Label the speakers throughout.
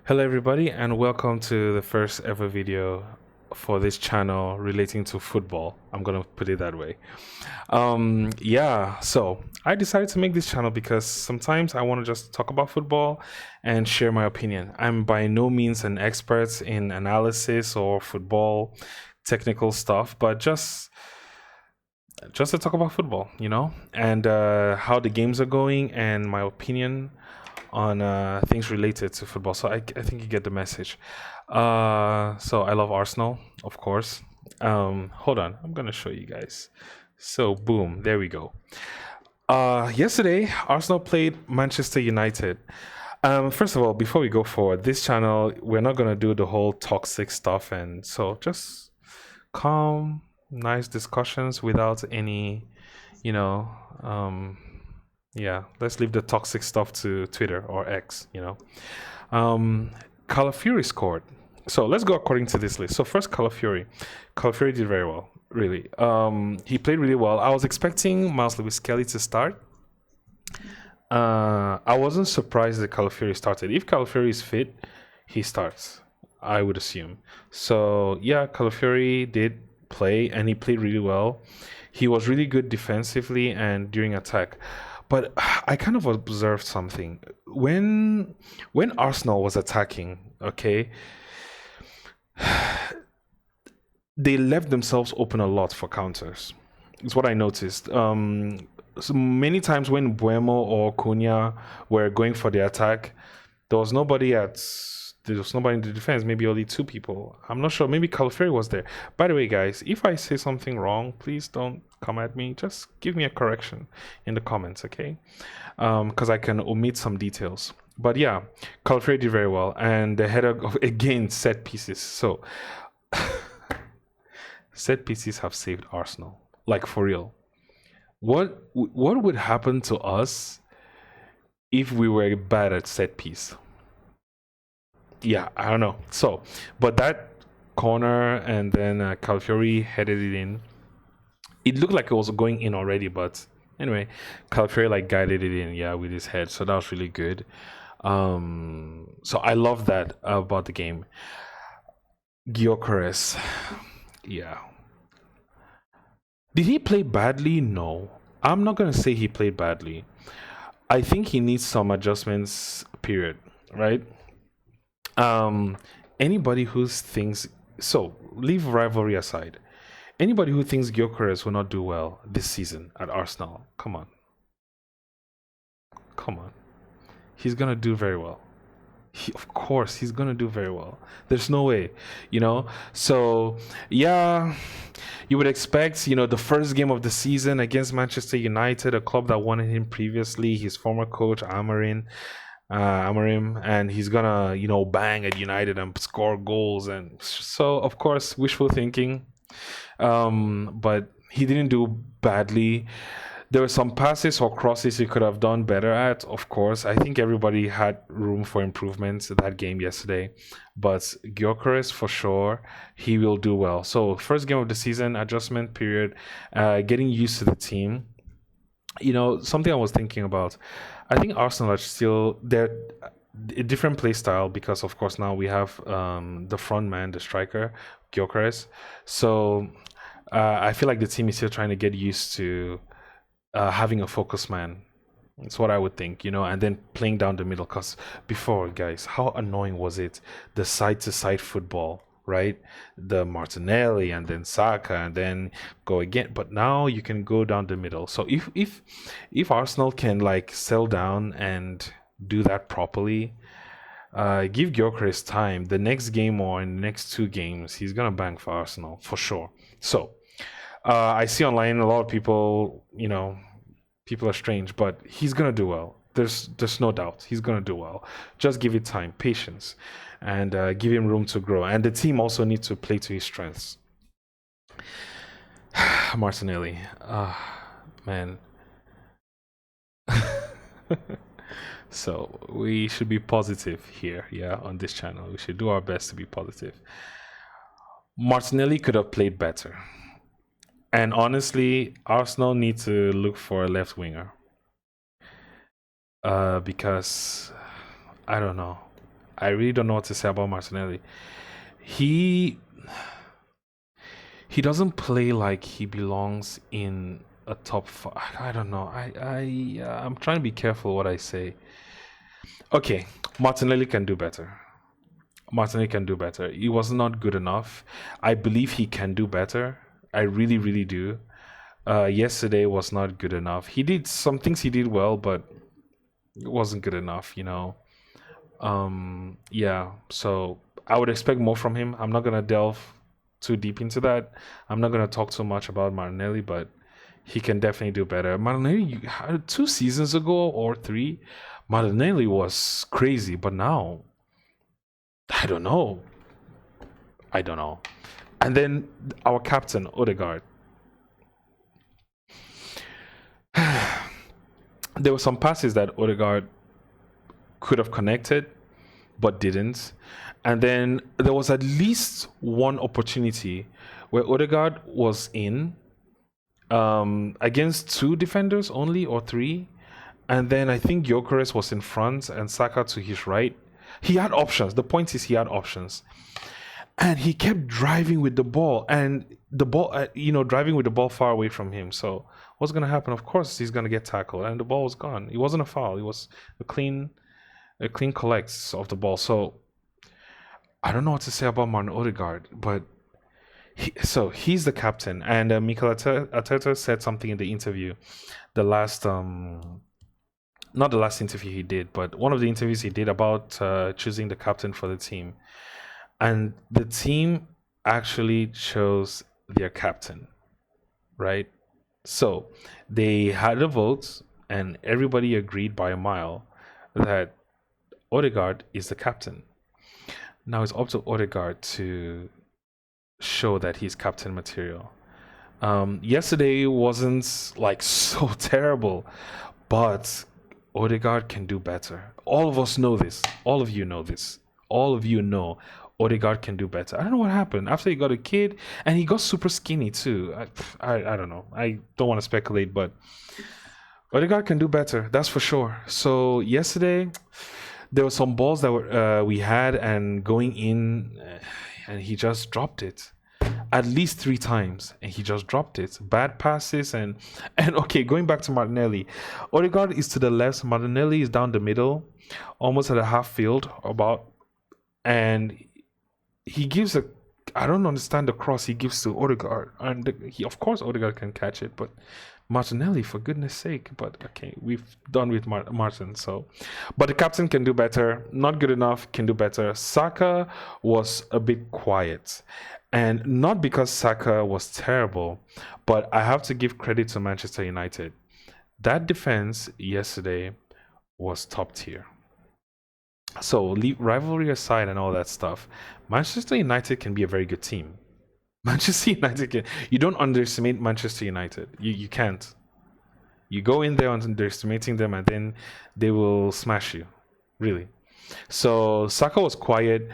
Speaker 1: Hello, everybody, and welcome to the first ever video for this channel relating to football. I'm gonna put it that way. So I decided to make this channel because sometimes I want to just talk about football and share my opinion. I'm by no means an expert in analysis or football technical stuff, but just to talk about football, and how the games are going and my opinion on things related to football. So I think you get the message. So I love Arsenal, of course. Hold on, I'm gonna show you guys. So boom, there we go. Yesterday, Arsenal played Manchester United. First of all, before we go forward, this channel we're not gonna do the whole toxic stuff, and so just calm, nice discussions without any, you know, um, yeah, let's leave the toxic stuff to Twitter or X. Calafiori scored. So let's go according to this list. So first, Calafiori. Calafiori did very well, really. He played really well. I was expecting Miles Lewis Kelly to start. I wasn't surprised that Calafiori started. If Calafiori is fit, he starts, I would assume. So yeah, Calafiori did play and he played really well. He was really good defensively and during attack. But I kind of observed something. When Arsenal was attacking, okay, they left themselves open a lot for counters. It's what I noticed. So many times when Buemo or Cunha were going for the attack, there was nobody in the defense, maybe only two people. I'm not sure. Maybe Calafiori was there. By the way, guys, if I say something wrong, please don't come at me. Just give me a correction in the comments, okay? Because I can omit some details. But yeah, Calafiori did very well. And the header, again, set pieces. So, set pieces have saved Arsenal. Like, for real. What would happen to us if we were bad at set piece? Yeah, I don't know. So, but that corner and then Calafiori headed it in. It looked like it was going in already, but anyway, Calafiori like guided it in, yeah, with his head. So that was really good. So I love that about the game. Gyökeres, yeah. Did he play badly? No, I'm not gonna say he played badly. I think he needs some adjustments. Period. Right? Um, anybody who thinks so, leave rivalry aside. Anybody who thinks Gyökeres will not do well this season at Arsenal, come on, he's gonna do very well. Of course, he's gonna do very well. There's no way. So yeah, you would expect, the first game of the season against Manchester United, a club that wanted him previously, his former coach Amorim, and he's gonna, bang at United and score goals, and so of course, wishful thinking. But he didn't do badly. There were some passes or crosses he could have done better at, of course. I think everybody had room for improvements in that game yesterday. But Gyökeres, for sure, he will do well. So, first game of the season, adjustment period, getting used to the team. Something I was thinking about, I think Arsenal are still, they're a different play style because, of course, now we have the front man, the striker, Gyökeres. So, I feel like the team is still trying to get used to having a focus man. It's what I would think, and then playing down the middle. Because before, guys, how annoying was it? The side to side football, right? The Martinelli and then Saka and then go again. But now you can go down the middle. So if Arsenal can like settle down and do that properly, give Gyökeres time. The next game or in the next two games, he's gonna bang for Arsenal for sure. So I see online a lot of people, people are strange, but he's gonna do well. There's no doubt he's gonna do well. Just give it time, patience, and give him room to grow. And the team also needs to play to his strengths. Martinelli, man. So we should be positive here, yeah, on this channel. We should do our best to be positive. Martinelli could have played better. And honestly, Arsenal need to look for a left winger. Because I don't know. I really don't know what to say about Martinelli. He he doesn't play like he belongs in a top five. I don't know. I'm trying to be careful what I say. Okay, Martinelli can do better. Martinelli can do better. He was not good enough. I believe he can do better. I really, really do. Yesterday was not good enough. He did some things he did well, but it wasn't good enough, you know. Yeah, so I would expect more from him. I'm not gonna delve too deep into that. I'm not gonna talk too much about Martinelli, but he can definitely do better. Martinelli, 2 seasons ago or three, Martinelli was crazy, but now I don't know. I don't know. And then our captain Odegaard. There were some passes that Odegaard could have connected but didn't. And then there was at least one opportunity where Odegaard was in against two defenders only or three. And then I think Gyökeres was in front and Saka to his right. He had options. The point is, he had options. And he kept driving with the ball, and the ball, driving with the ball far away from him. So what's going to happen? Of course, he's going to get tackled, and the ball was gone. It wasn't a foul. It was a clean collects of the ball. So I don't know what to say about Martin Odegaard, but he's the captain, and Mikel Arteta said something in the interview, the last not the last interview he did, but one of the interviews he did about choosing the captain for the team, and the team actually chose their captain, right? So they had a vote, and everybody agreed by a mile that Odegaard is the captain. Now it's up to Odegaard to show that he's captain material. Yesterday wasn't like so terrible, but Odegaard can do better. All of us know this. All of you know this. All of you know Odegaard can do better. I don't know what happened after he got a kid, and he got super skinny too. I don't know. I don't want to speculate, but Odegaard can do better. That's for sure. So yesterday, there were some balls that we had and going in, and he just dropped it at least 3 times, and he just dropped it. Bad passes and okay, going back to Martinelli, Odegaard is to the left, Martinelli is down the middle, almost at a half field about, and he gives a, I don't understand the cross he gives to Odegaard, and he, of course Odegaard can catch it, but Martinelli, for goodness sake. But okay, we've done with Martin. So, but the captain can do better. Not good enough. Can do better. Saka was a bit quiet, and not because Saka was terrible, but I have to give credit to Manchester United. That defense yesterday was top tier. So leave rivalry aside and all that stuff, Manchester United can be a very good team. Manchester United can. You don't underestimate Manchester United. You can't. You go in there underestimating them, and then they will smash you. Really. So Saka was quiet.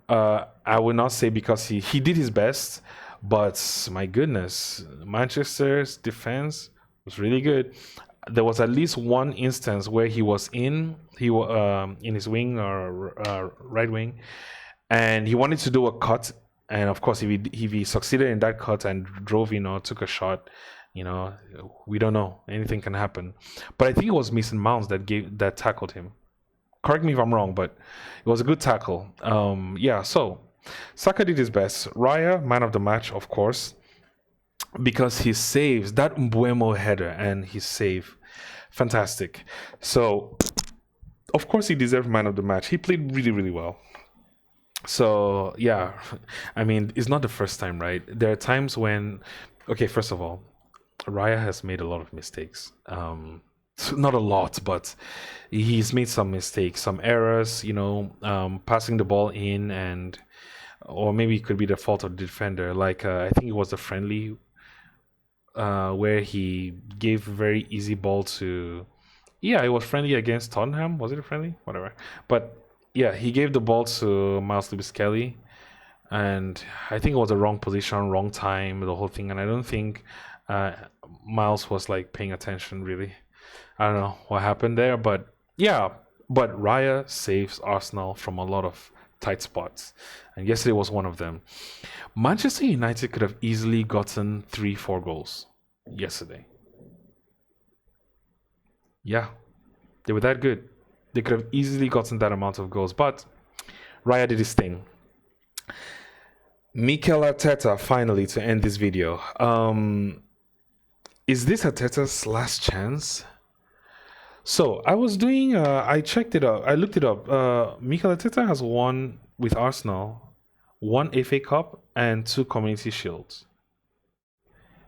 Speaker 1: I would not say because he did his best, but my goodness, Manchester's defense was really good. There was at least one instance where he was in his wing or right wing, and he wanted to do a cut. And of course, if he succeeded in that cut and drove in or took a shot, we don't know. Anything can happen. But I think it was Mason Mount that tackled him. Correct me if I'm wrong, but it was a good tackle. Yeah, so Saka did his best. Raya, man of the match, of course, because he saves that Mbuemo header and his save. Fantastic. So, of course, he deserved man of the match. He played really, really well. So, yeah, I mean, it's not the first time, right? There are times when, okay, first of all, Raya has made a lot of mistakes. Not a lot, but he's made some mistakes, some errors, passing the ball in, or maybe it could be the fault of the defender. Like, I think it was the friendly where he gave a very easy ball to, yeah, it was friendly against Tottenham. Was it a friendly? Whatever. But yeah, he gave the ball to Miles Lewis Kelly, and I think it was the wrong position, wrong time, the whole thing. And I don't think Miles was like paying attention really. I don't know what happened there, but yeah, But Raya saves Arsenal from a lot of tight spots. And yesterday was one of them. Manchester United could have easily gotten 3-4 goals yesterday. Yeah, they were that good. They could have easily gotten that amount of goals, but Raya did his thing. Mikel Arteta, finally, to end this video. Is this Arteta's last chance? So I was doing, I checked it up, I looked it up. Mikel Arteta has won with Arsenal 1 FA Cup and 2 Community Shields.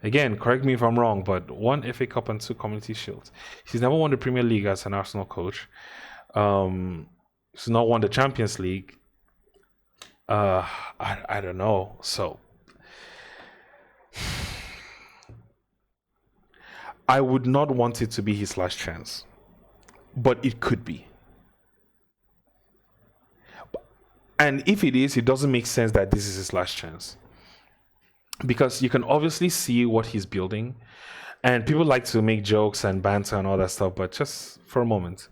Speaker 1: Again, correct me if I'm wrong, but 1 FA Cup and 2 Community Shields. He's never won the Premier League as an Arsenal coach. He's not won the Champions League. I don't know. So I would not want it to be his last chance, but it could be. And if it is, it doesn't make sense that this is his last chance, because you can obviously see what he's building, and people like to make jokes and banter and all that stuff, but just for a moment,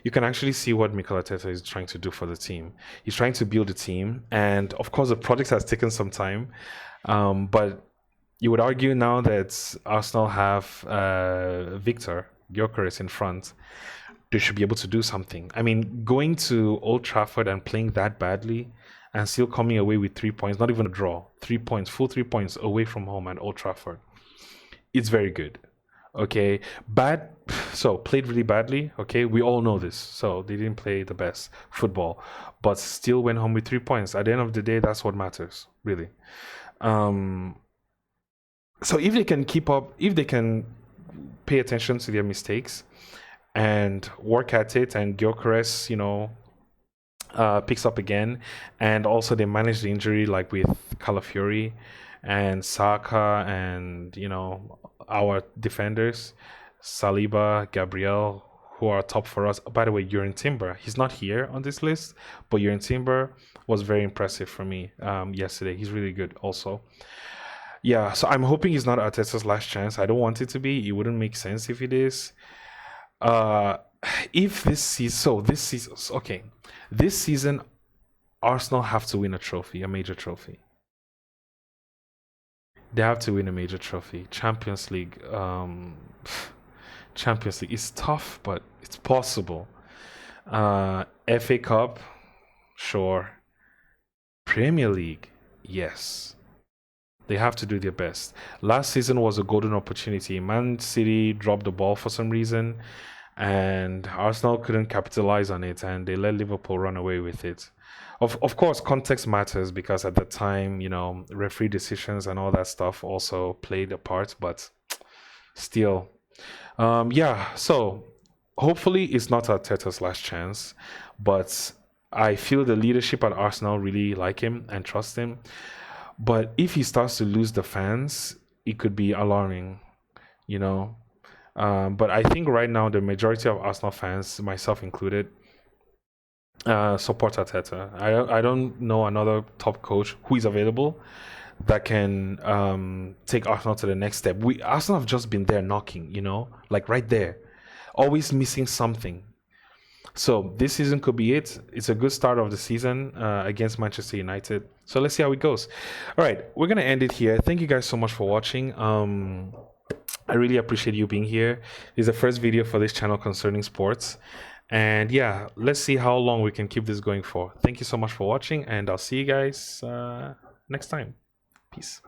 Speaker 1: you can actually see what Mikel Arteta is trying to do for the team. He's trying to build a team, and of course the project has taken some time, but you would argue now that Arsenal have Victor Gyökeres in front, they should be able to do something. I mean, going to Old Trafford and playing that badly and still coming away with 3 points, not even a draw, 3 points, full 3 points away from home at Old Trafford, it's very good. Okay, so played really badly. Okay, we all know this. So they didn't play the best football, but still went home with 3 points. At the end of the day, that's what matters, really. So if they can keep up, if they can pay attention to their mistakes and work at it, and Gyökeres, picks up again, and also they manage the injury like with Calafiori and Saka, and our defenders, Saliba, Gabriel, who are top for us. By the way, Jurgen Timber, he's not here on this list, but Jurgen Timber was very impressive for me yesterday. He's really good also. Yeah, so I'm hoping it's not Arteta's last chance. I don't want it to be. It wouldn't make sense if it is. If this season, Arsenal have to win a trophy, a major trophy. They have to win a major trophy. Champions League is tough, but it's possible. FA Cup, sure. Premier League, yes. They have to do their best. Last season was a golden opportunity. Man City dropped the ball for some reason, and Arsenal couldn't capitalize on it, and they let Liverpool run away with it. Of course, context matters, because at the time, referee decisions and all that stuff also played a part, but still. So hopefully it's not Arteta's last chance, but I feel the leadership at Arsenal really like him and trust him. But if he starts to lose the fans, it could be alarming, But I think right now the majority of Arsenal fans, myself included, support Arteta. I don't know another top coach who is available that can take Arsenal to the next step. Arsenal have just been there knocking, like right there, always missing something. So this season could be it. It's a good start of the season against Manchester United. So let's see how it goes. All right, we're going to end it here. Thank you guys so much for watching. I really appreciate you being here. It's the first video for this channel concerning sports. And yeah, let's see how long we can keep this going for. Thank you so much for watching, and I'll see you guys next time. Peace.